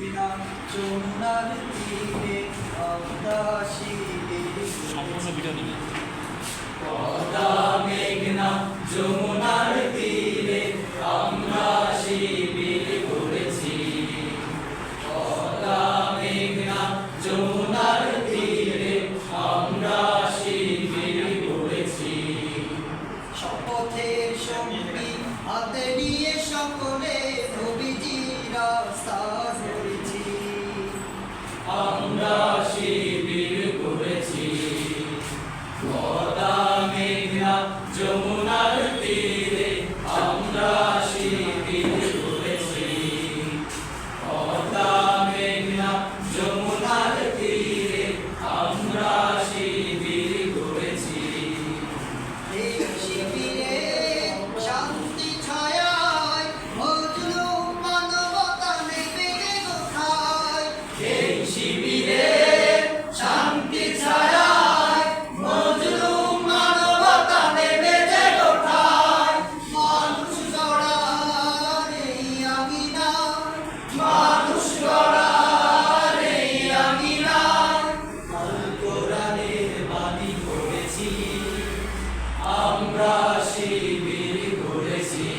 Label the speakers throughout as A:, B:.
A: মেঘনা যমুনার তীরে আমরা শিবির
B: সম্পূর্ণ ভিডিও নেবে।
A: পদ্মা মেঘনা যমুনার তীরে আমরা শিবির করেছি। পদ্মা মেঘনা যমুনার তীরে আমরা শিবির করেছি। শপথের সঙ্গী হাতে নিয়ে সকলে নবীজির রাস্তা ধরেছি। আমরা শিবির করেছি। পদ্মা মেঘনা যমুনার তীরে আমরা শিবির করেছি। পদ্মা মেঘনা যমুনার তীরে আমরা শিবির করেছি। এই শিবিরে শান্তি ছায়ায় মজলুম মানবতা নেবে কোথায়। এই শিবিরে শান্তি ছায়ায় মজলুম মানবতা নেবে কোথায়। মানুষ গড়ার এই আঙিনায়, মানুষ গড়ার এই আঙিনায় আল কোরআনের বাণী পড়েছি। আমরা শিবির করেছি।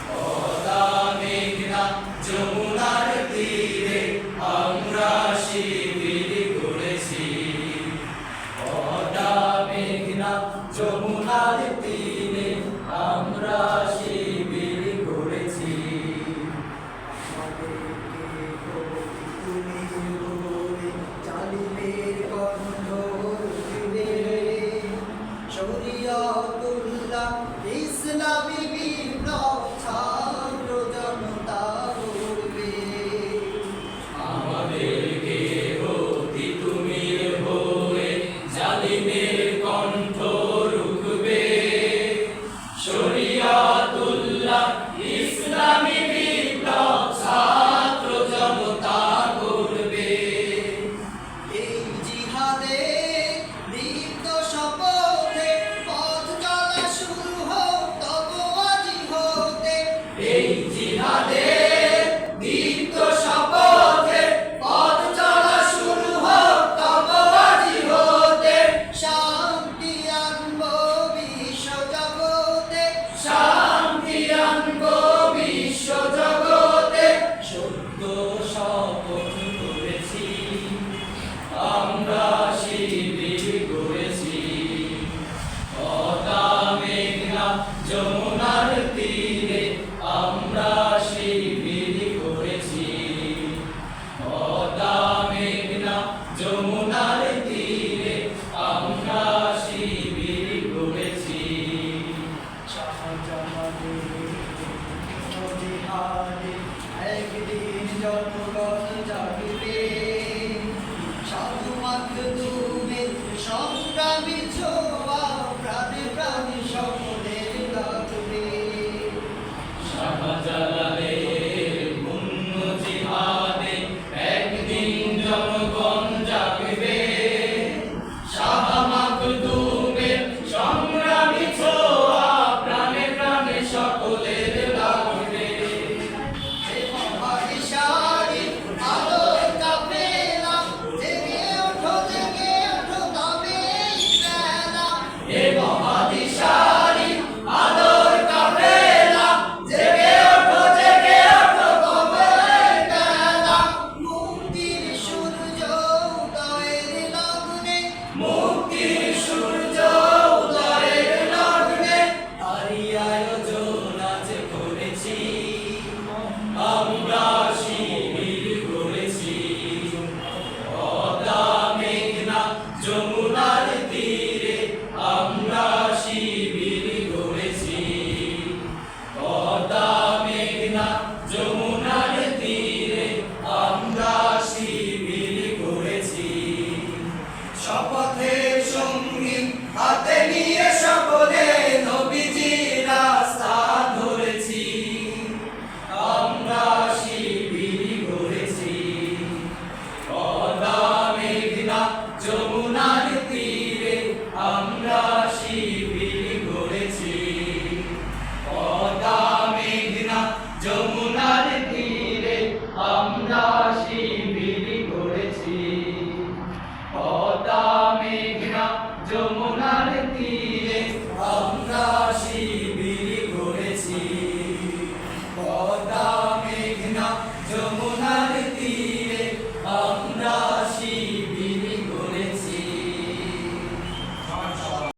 A: পদ্মা মেঘনা যমুনা